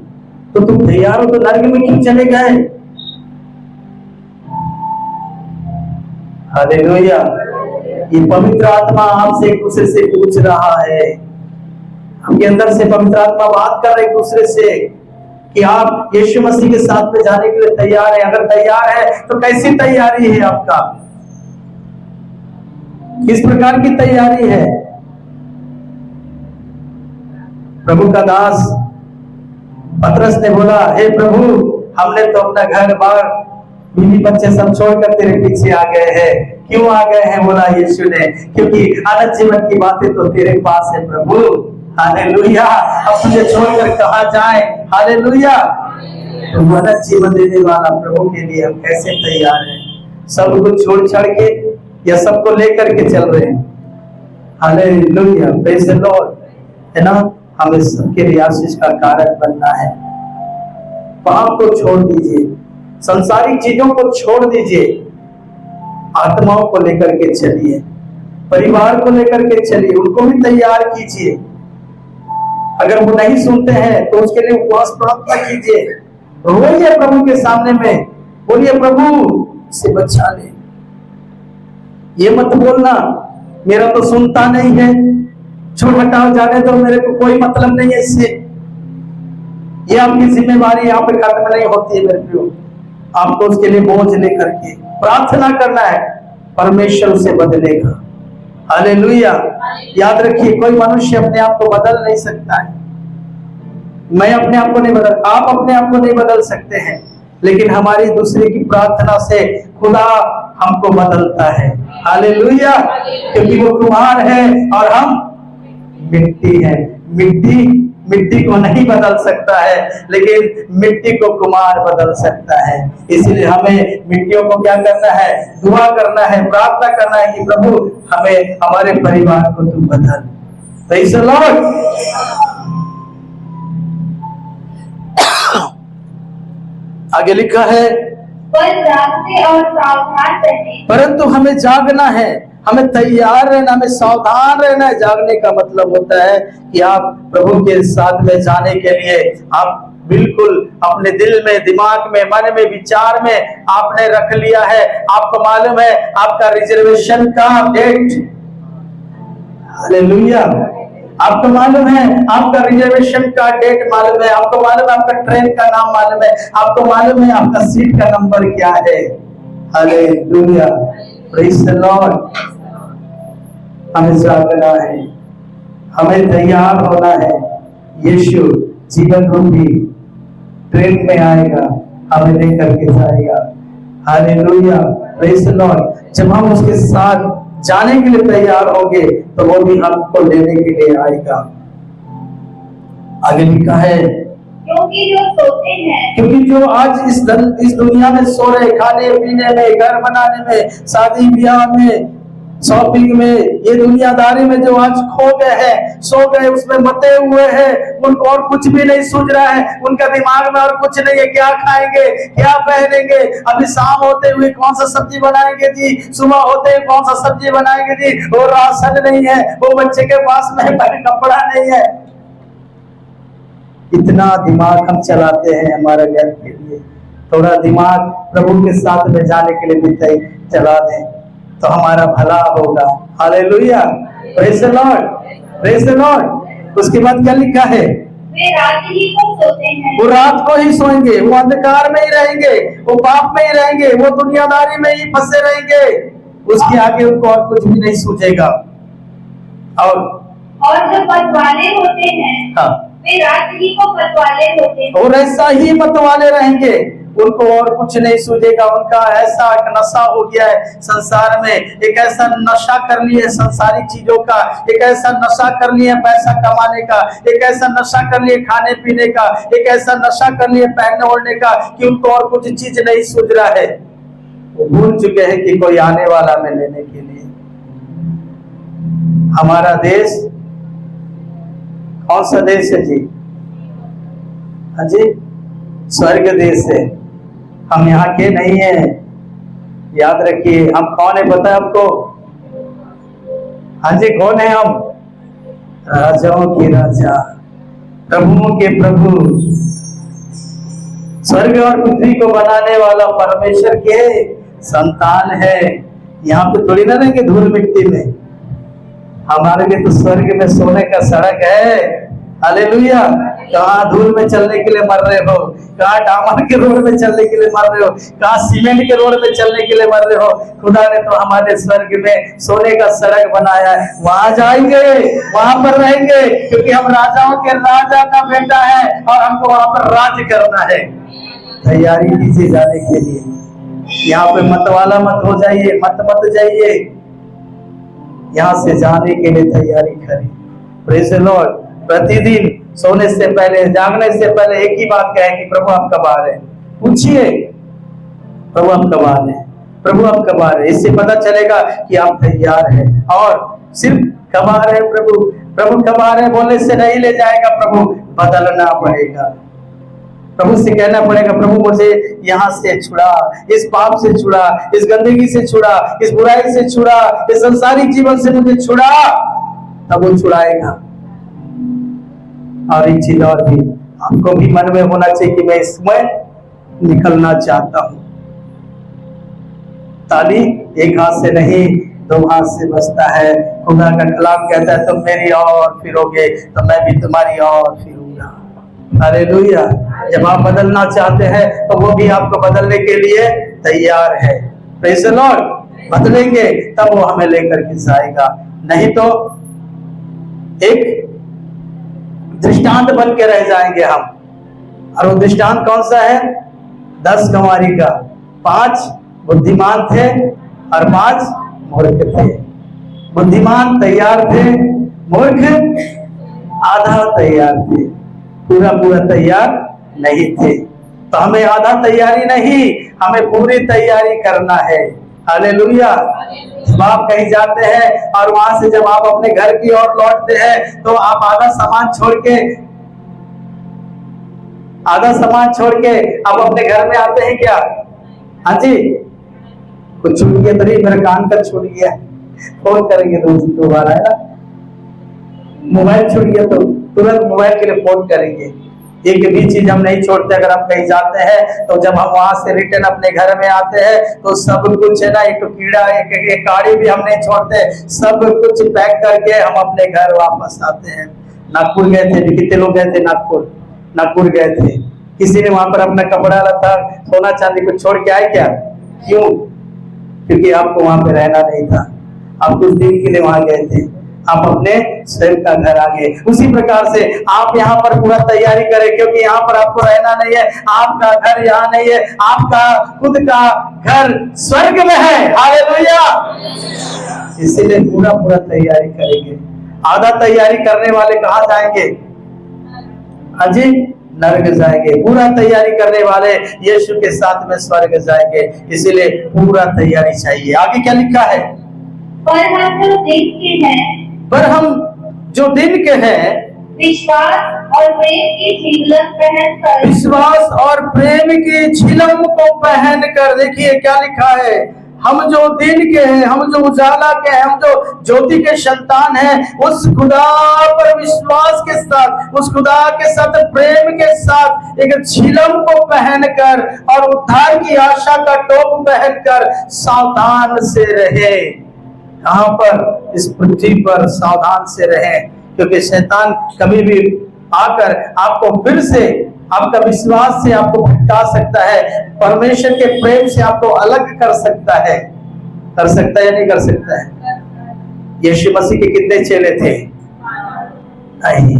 तो तुम तैयार हो तो नरक में क्यों चले गए? हालेलुया। ये पवित्र आत्मा आपसे एक दूसरे से पूछ रहा है, आपके अंदर से पवित्र आत्मा बात कर रहे एक दूसरे से कि आप यीशु मसीह के साथ में जाने के लिए तैयार है। अगर तैयार है तो कैसी तैयारी है आपका? किस प्रकार की तैयारी है? प्रभु का दास पतरस ने बोला, हे प्रभु, हमने तो अपना घर बार, बीवी बच्चे सब छोड़कर तेरे पीछे आ गए हैं। क्यों आ गए हैं? बोला यीशु ने, क्योंकि अनंत जीवन की बातें तो तेरे पास है प्रभु। हालेलुया। अब तुझे छोड़कर कहाँ जाए? हालेलुया। तो अनंत जीवन देने वाला प्रभु के लिए हम कैसे तैयार हैं? सब कुछ छोड़ छाड़ के या सबको लेकर के चल रहे हैं? हालेलुया, प्रेज़ द लॉर्ड, है ना। हमें सबके लिए आशीष का कारण बनना है। पाप को छोड़ दीजिए, संसारिक चीजों को छोड़ दीजिए, आत्माओं को लेकर के चलिए, परिवार को लेकर के चलिए, उनको भी तैयार कीजिए। अगर वो नहीं सुनते हैं तो उसके लिए उपवास प्रार्थना कीजिए, रोइए प्रभु के सामने में, बोलिए प्रभु से बचा ले। ये मत बोलना मेरा तो सुनता नहीं है, छोड़ हटाओ जाने दो, मेरे को कोई मतलब नहीं है इससे। ये आपकी जिम्मेवारी यहाँ पे खत्म नहीं होती है मेरे प्रियो। आपको उसके लिए बोझ लेकर के प्रार्थना करना है, परमेश्वर उसे बदलेगा। हालेलुया। याद रखिए, कोई मनुष्य अपने आप को बदल नहीं सकता है। मैं अपने आप को नहीं बदल, आप अपने आप को नहीं बदल सकते हैं, लेकिन हमारी दूसरे की प्रार्थना से खुदा हमको बदलता है। हालेलुया। क्योंकि वो कुम्हार है और हम मिट्टी है। मिट्टी को नहीं बदल सकता है, लेकिन मिट्टी को कुम्हार बदल सकता है। इसलिए हमें मिट्टियों को क्या करना है? दुआ करना है, प्रार्थना करना है कि प्रभु हमें, हमारे परिवार को तू बदल। Praise the Lord. आगे लिखा है, पर जागते और सावधान रहें। परंतु हमें जागना है, हमें तैयार रहना, हमें सावधान रहना है। जागने का मतलब होता है कि आप प्रभु के साथ में जाने के लिए आप बिल्कुल अपने दिल में, दिमाग में, मन में, विचार में आपने रख लिया है। आपको मालूम है आपका रिजर्वेशन का डेट, हालेलुया, आपको मालूम है आपका रिजर्वेशन का डेट मालूम है, आपको मालूम है आपका ट्रेन का नाम मालूम है, आपको मालूम है आपका सीट का नंबर क्या है। Hallelujah, praise the Lord. हमें जागना है, हमें तैयार होना है। यीशु जीवन रूपी ट्रेन में आएगा, हमें लेकर के जाएगा। Hallelujah, praise the Lord. जब हम उसके साथ जाने के लिए तैयार होंगे तो वो भी हमको लेने के लिए आएगा। आगे लिखा है, क्योंकि जो सोते हैं, क्योंकि जो आज इस दुनिया में सो रहे, खाने पीने में, घर बनाने में, शादी ब्याह में, शॉपिंग में, ये दुनियादारी में जो आज खो गए हैं, सो गए, उसमें मते हुए हैं, उनको और कुछ भी नहीं सूझ रहा है, उनका दिमाग में और कुछ नहीं है। क्या खाएंगे, क्या पहनेंगे, अभी शाम होते हुए कौन सा सब्जी बनाएंगे जी, सुबह होते हुए कौन सा सब्जी बनाएंगे जी, वो राशन नहीं है, वो बच्चे के पास में कपड़ा नहीं है। इतना दिमाग हम चलाते हैं हमारे घर के लिए। थोड़ा दिमाग प्रभु के साथ में जाने के लिए भी चला दें तो हमारा भला होगा। Hallelujah, praise the Lord, praise the Lord. उसके बाद क्या लिखा है? वे रात ही को सोते हैं। वो रात को ही सोएंगे, वो अंधकार में ही रहेंगे, वो पाप में ही रहेंगे, वो दुनियादारी में ही फंसे रहेंगे। उसके आगे उनको और कुछ भी नहीं सूझेगा। और जो मतवाले होते हैं, हाँ, वे रात ही को मतवाले होते हैं। और ऐसा ही मतवाले रहेंगे, उनको और कुछ नहीं सूझेगा। उनका ऐसा एक नशा हो गया है संसार में, एक ऐसा नशा कर लिया संसारिक चीजों का, एक ऐसा नशा कर लिया पैसा कमाने का, एक ऐसा नशा कर लिया खाने पीने का, एक ऐसा नशा कर लिया पहनने ओढ़ने का कि उनको और कुछ चीज नहीं सूझ रहा है। वो भूल चुके हैं कि कोई आने वाला में लेने के लिए। हमारा देश कौन सा देश है जी? हाँ जी, स्वर्ग देश है। हम यहाँ के नहीं हैं। याद रखिए, हम कौन है पता है आपको? हाँ जी, कौन है हम? राजाओं के राजा, प्रभुओं के प्रभु, स्वर्ग और पृथ्वी को बनाने वाला परमेश्वर के संतान है। यहाँ पे थोड़ी ना रहेंगे धूल मिट्टी में। हमारे लिए तो स्वर्ग में सोने का सड़क है। हालेलुया। कहाँ धूल में चलने के लिए मर रहे हो, कहाँ डामर के रोड में चलने के लिए मर रहे हो, कहाँ सीमेंट के रोड में चलने के लिए मर रहे हो। खुदा ने तो हमारे स्वर्ग में सोने का सड़क बनाया है। वहां जाएंगे, वहां पर रहेंगे, क्योंकि हम राजाओं के राजा का बेटा है और हमको वहां पर राज करना है। तैयारी कीजिए जाने के लिए। यहाँ पे मतवाला मत हो जाइए, मत जाइए। यहाँ से जाने के लिए तैयारी करें। Praise the Lord. प्रतिदिन सोने से पहले, जागने से पहले एक ही बात कहें कि प्रभु आप कब आ रहे हैं। पूछिए, प्रभु आप कब आ रहे हैं, प्रभु आप कब आ रहे हैं। इससे पता चलेगा कि आप तैयार हैं। और सिर्फ कब आ रहे हैं प्रभु, प्रभु कब आ रहे हैं बोलने से नहीं ले जाएगा। प्रभु बदलना पड़ेगा। प्रभु से कहना पड़ेगा, प्रभु मुझे यहाँ से छुड़ा, इस पाप से छुड़ा, इस गंदगी से छुड़ा, इस बुराई से छुड़ा, इस संसारिक जीवन से मुझे छुड़ा। तब वो छुड़ाएगा। और एक चीज और भी आपको भी मन में होना चाहिए कि मैं इसमें निकलना चाहता हूं। ताली एक हाथ से नहीं, दो हाथ से बजता है। खुदा का कलाम कहता है तुम मेरी ओर फिरोगे तो मैं भी तुम्हारी ओर फिरूंगा। हालेलुया। जब आप बदलना चाहते हैं तो वो भी आपको बदलने के लिए तैयार है। Praise the Lord. बदलेंगे तब वो हमें लेकर के जाएगा, नहीं तो एक दृष्टांत बन के रह जाएंगे हम। और वो दृष्टांत कौन सा है? 10 गंवारी का। 5 बुद्धिमान थे और 5 मूर्ख थे। बुद्धिमान तैयार थे, मूर्ख आधा तैयार थे, पूरा तैयार नहीं थे। तो हमें आधा तैयारी नहीं, हमें पूरी तैयारी करना है। हालेलुया। जब आप कहीं जाते हैं और वहां से जब आप अपने घर की ओर लौटते हैं तो आप आधा सामान छोड़ के आप अपने घर में आते हैं क्या? हाँ जी। कुछ छूट गया तो नहीं, मेरा कान का छूट गया, फोन करेंगे दोबारा, है ना। मोबाइल छूट गया तो तुरंत मोबाइल के लिए फोन करेंगे। एक भी चीज हम नहीं छोड़ते। अगर हम कहीं जाते हैं तो जब हम वहां से रिटर्न अपने घर में आते हैं तो सब कुछ है ना, एक कीड़ा एक काड़ी भी हम नहीं छोड़ते, सब कुछ पैक करके हम अपने घर वापस आते हैं। नागपुर गए थे, कितने लोग गए थे नागपुर गए थे। किसी ने वहां पर अपना कपड़ा लता सोना चांदी कुछ छोड़ के आए क्या? क्यों? क्योंकि आपको वहां पे रहना नहीं था, आप कुछ दिन के लिए वहां गए थे, आप अपने स्वयं का घर आ गए। उसी प्रकार से आप यहाँ पर पूरा तैयारी करें, क्योंकि यहाँ पर आपको रहना नहीं है, आपका घर यहाँ नहीं है, आपका खुद का घर स्वर्ग में है। हालेलुया। इसीलिए पूरा तैयारी करेंगे। आधा तैयारी करने वाले कहाँ जाएंगे? हाँ जी, नरक जाएंगे। पूरा तैयारी करने वाले यीशु के साथ में स्वर्ग जाएंगे। इसीलिए पूरा तैयारी चाहिए। आगे क्या लिखा है? पर हम जो दिन के हैं विश्वास और प्रेम की झिलम को पहन कर। देखिए क्या लिखा है, हम जो दिन के हैं, हम जो उजाला के हैं, हम जो ज्योति के संतान हैं, उस खुदा पर विश्वास के साथ, उस खुदा के साथ प्रेम के साथ एक झिलम को पहनकर और उद्धार की आशा का टोप पहनकर सावधान से रहे। यहाँ पर इस पृथ्वी पर सावधान से रहें, क्योंकि शैतान कभी भी आकर आपको फिर से आपका विश्वास से आपको भटका सकता है, परमेश्वर के प्रेम से आपको अलग कर सकता है। कर सकता है या नहीं कर सकता है? यीशु मसीह के कितने चेले थे? नहीं।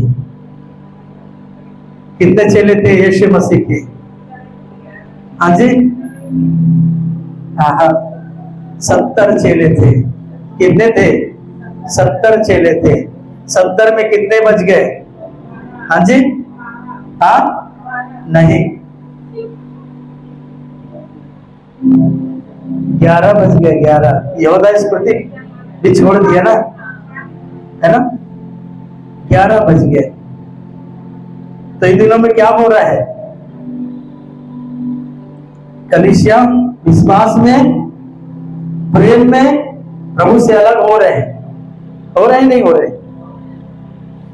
कितने चेले थे यीशु मसीह के? हाँ जी, हाँ 70 चेले थे। कितने थे? 70 चेले थे। 70 में कितने बच गए? हाँ जी, हाँ नहीं, 11 बच गए। 11 यहूदा इस्करियोती भी छोड़ दिया ना, है ना। 11 बच गए। तो इन दिनों में क्या हो रहा है? कलीसिया विश्वास में, प्रेम में प्रभु से अलग हो रहे हैं नहीं हो रहे?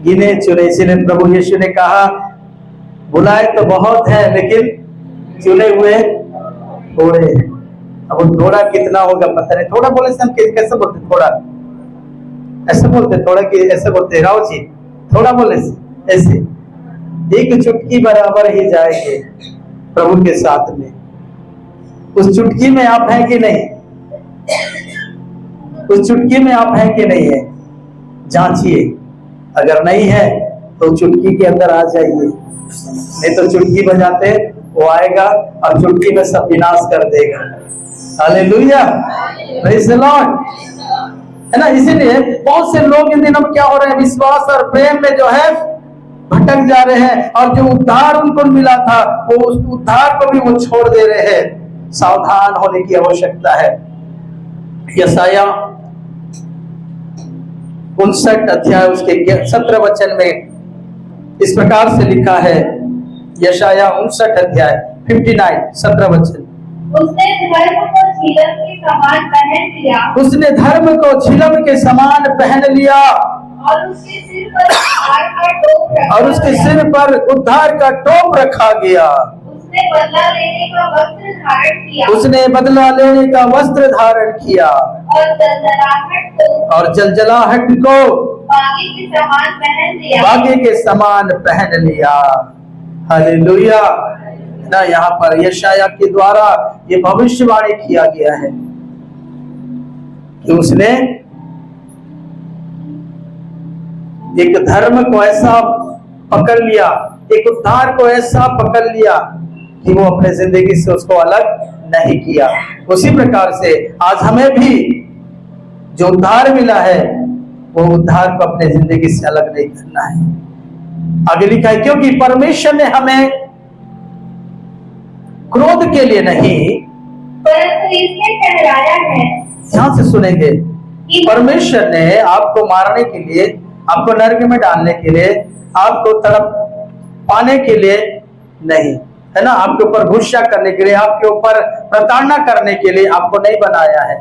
गिने चुने। इसलिए प्रभु यीशु ने कहा बुलाए तो बहुत है लेकिन चुने हुए थोड़े हैं। अब वो थोड़ा कितना होगा पता नहीं। थोड़ा बोले से हम कैसे बोलते? थोड़ा ऐसे बोलते, थोड़ा कि ऐसे बोलते राव जी, थोड़ा बोले से ऐसे। एक चुटकी बराबर ही जाएंगे प्रभु के साथ में। उस चुटकी में आप हैं कि नहीं? उस चुटकी में आप हैं कि नहीं है? जांचिए। अगर नहीं है तो चुटकी के अंदर आ जाइए, नहीं तो चुटकी बजाते वो आएगा और चुटकी में सब विनाश कर देगा। हालेलुया, प्रेज़ द लॉर्ड, है ना। इसीलिए बहुत से लोग इन दिनों में क्या हो रहे हैं? विश्वास और प्रेम में जो है भटक जा रहे हैं, और जो उद्धार उनको मिला था वो उस उद्धार को भी वो छोड़ दे रहे हैं। सावधान होने की आवश्यकता है। यशाया 59 अध्याय उसके 17 वचन में इस प्रकार से लिखा है। यशाया 59 अध्याय 59 17 वचन। उसने धर्म को झिलम के समान पहन लिया। उसने धर्म को झिलम के समान पहन लिया। और उसके सिर पर उद्धार का टोप रखा और उसके गया। सिर पर उद्धार का टोप रखा गया। उसने बदला लेने का वस्त्र धारण किया उसने बदला लेने का वस्त्र धारण किया और जलजलाहट को और जलजलाहट को बागी के समान पहन लिया। बागे के समान पहन लिया। हालेलुया। ना यहाँ पर यशाया के द्वारा ये भविष्यवाणी किया गया है कि उसने एक धर्म को ऐसा पकड़ लिया, एक उद्धार को ऐसा पकड़ लिया कि वो अपने जिंदगी से उसको अलग नहीं किया। उसी प्रकार से आज हमें भी जो उद्धार मिला है वो उद्धार को अपने जिंदगी से अलग नहीं करना है। आगे लिखा है, क्योंकि परमेश्वर ने हमें क्रोध के लिए नहीं परंतु इसलिए ठहराया है ध्यान से सुनेंगे, परमेश्वर ने आपको मारने के लिए, आपको नरक में डालने के लिए, आपको तड़प पाने के लिए नहीं, है ना, आपके ऊपर गुस्सा करने के लिए, आपके ऊपर प्रताड़ना करने के लिए आपको नहीं बनाया है।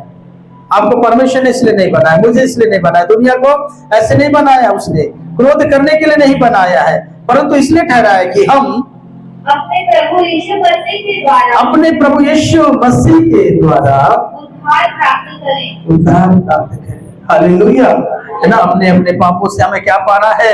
आपको परमेश्वर ने इसलिए नहीं बनाया, मुझे इसलिए नहीं बनाया, दुनिया को ऐसे नहीं बनाया, उसने क्रोध करने के लिए नहीं बनाया है, परंतु इसलिए ठहराया कि हम अपने प्रभु यीशु मसीह के द्वारा अपने प्रभु यीशु मसीह के द्वारा उद्धार प्राप्त करें। उद्धार प्राप्त करें। हालेलुया। है ना, अपने अपने पापों से हमें क्या पाना है?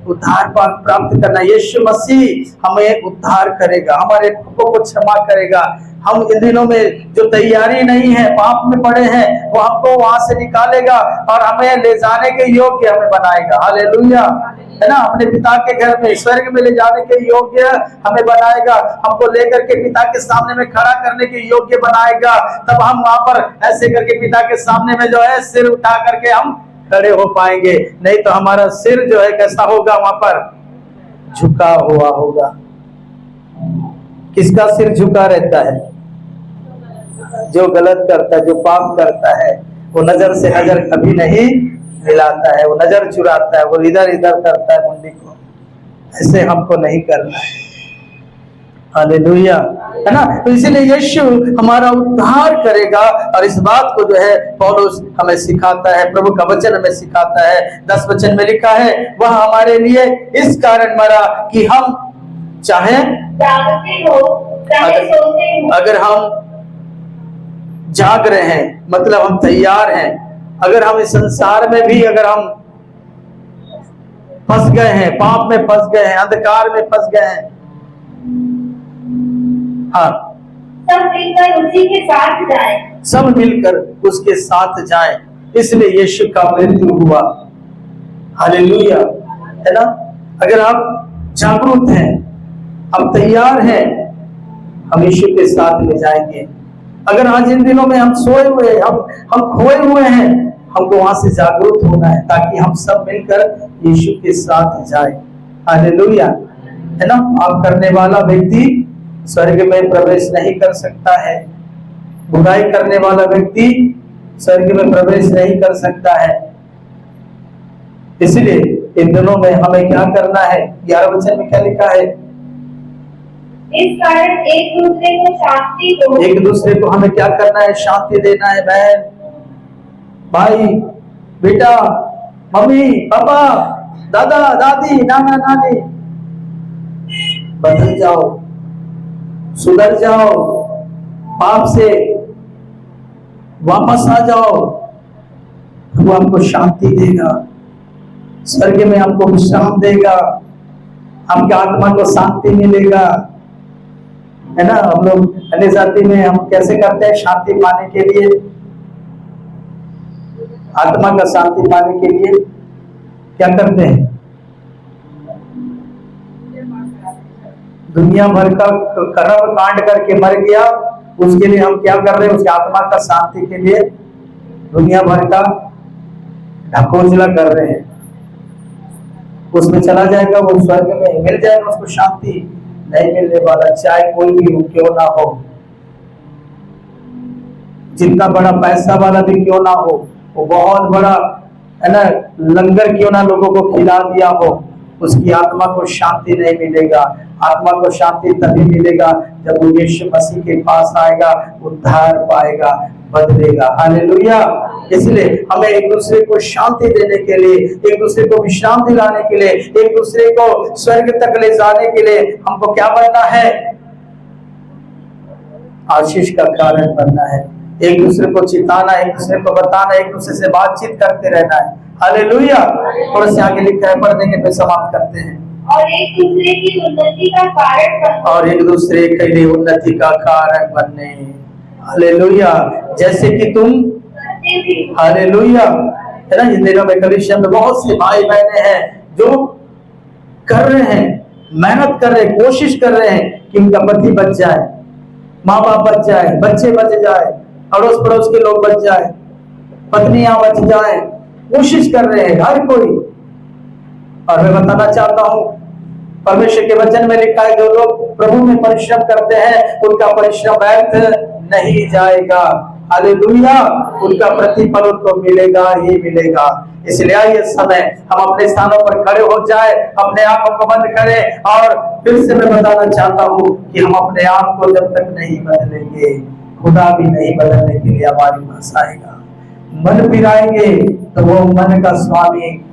उद्धार प्राप्त करना। यीशु मसीह हमें उद्धार करेगा, हमारे पापों को क्षमा करेगा। हम इन दिनों में जो तैयारी नहीं है, पाप में पड़े हैं, वो हमको वहां से निकालेगा और हमें ले जाने के योग्य हमें बनाएगा। हालेलुया। है ना, अपने पिता के घर में, स्वर्ग में ले जाने के योग्य हमें बनाएगा, हमको लेकर के पिता के सामने में खड़ा करने के योग्य बनाएगा। तब हम वहां पर ऐसे करके पिता के सामने में जो है सिर उठा करके हम खड़े हो पाएंगे। नहीं तो हमारा सिर जो है कैसा होगा? वहां पर झुका हुआ होगा। किसका सिर झुका रहता है? जो गलत करता है, जो पाप करता है, वो नजर से नजर कभी नहीं मिलाता है, वो नजर चुराता है, वो इधर इधर करता है मुंडी को। ऐसे हमको नहीं करना है। हालेलुया। है ना, तो इसीलिए यीशु हमारा उद्धार करेगा और इस बात को जो है पौलुस हमें सिखाता है, प्रभु का वचन हमें सिखाता है। 10 वचन में लिखा है, वह हमारे लिए इस कारण मरा कि हम चाहे जागते हो चाहे सोते हो। अगर हम जाग रहे हैं मतलब हम तैयार हैं, अगर हम इस संसार में भी अगर हम फंस गए हैं, पाप में फंस गए हैं, अंधकार में फंस गए हैं, हाँ, सब मिलकर उसी के साथ जाए। सब मिलकर उसके साथ जाएं। इसलिए यीशु का मृत्यु हुआ। हालेलुया। है ना, अगर आप जागरूक हैं, हम तैयार हैं, हम यीशु के साथ में जाएंगे। अगर आज इन दिनों में हम सोए हुए, हम खोए हुए हैं, हमको वहां से जागरूक होना है ताकि हम सब मिलकर यीशु के साथ जाएं। हालेलुया। है ना, पाप करने वाला व्यक्ति स्वर्ग में प्रवेश नहीं कर सकता है, बुराई करने वाला व्यक्ति स्वर्ग में प्रवेश नहीं कर सकता है। इसलिए इन दिनों में हमें क्या करना है? 11 वचन में क्या लिखा है? इस कारण एक दूसरे को शांति दो। एक दूसरे को हमें क्या करना है? शांति देना है। बहन, भाई, बेटा, मम्मी, पापा, दादा, दादी, नाना, नानी, बदल जाओ, सुधर जाओ, पाप से वापस आ जाओ, वो हमको शांति देगा, स्वर्ग में हमको विश्राम देगा, हमके आत्मा को शांति मिलेगा। है ना, हम लोग अन्य जाति में हम कैसे करते हैं शांति पाने के लिए? आत्मा का शांति पाने के लिए क्या करते हैं? दुनिया भर का कर्म कांड करके मर गया, उसके लिए हम क्या कर रहे हैं? उसकी आत्मा का शांति के लिए दुनिया भर का ढकोसला कर रहे हैं। उसमें चला जाएगा, वो स्वर्ग में मिल जाएगा उसको शांति? नहीं मिलने वाला, चाहे कोई भी क्यों ना हो, जितना बड़ा पैसा वाला भी क्यों ना हो, वो बहुत बड़ा है ना लंगर क्यों ना लोगों को खिला दिया हो, उसकी आत्मा को शांति नहीं मिलेगा। आत्मा को शांति तभी मिलेगा जब वो यीशु मसीह के पास आएगा, उद्धार पाएगा, बदलेगा। हालेलुया। इसलिए हमें एक दूसरे को शांति देने के लिए, एक दूसरे को विश्राम दिलाने के लिए, एक दूसरे को स्वर्ग तक ले जाने के लिए हमको क्या बनना है? आशीष का कारण बनना है। एक दूसरे को चिताना, एक दूसरे को बताना, एक दूसरे से बातचीत करते रहना है। हालेलुया। थोड़ा से आगे लिखा है, पढ़ देंगे तो समाप्त करते हैं। और एक दूसरे की उन्नति का कारण बनने, और एक दूसरे के लिए उन्नति का कारण बनने। हालेलुया। जैसे कि तुम, करते भी हो। हालेलुया, है ना। इन दिनों में कलीसिया में बहुत से भाई बहने हैं जो कर रहे हैं, मेहनत कर रहे हैं, कोशिश कर रहे हैं कि उनका पति बच जाए, माँ बाप बच जाए, बच्चे बच जाए, अड़ोस पड़ोस के लोग बच जाए, पत्नियां बच जाए, कोशिश कर रहे हैं हर कोई। और मैं बताना चाहता हूं, परमेश्वर के वचन में लिखा है, जो लोग प्रभु में परिश्रम करते हैं उनका परिश्रम व्यर्थ नहीं जाएगा। हालेलुया। उनका प्रतिफल उनको मिलेगा ही मिलेगा। इसलिए आइए समय हम अपने स्थानों पर खड़े हो जाए, अपने आंखों को बंद करें, और फिर से मैं बताना चाहता हूं कि हम अपने आप को जब तक नहीं बदलेंगे, खुदा भी नहीं बदलने के लिए हमारे पास आएगा। मन फिराएंगे तो वो मन का स्वामी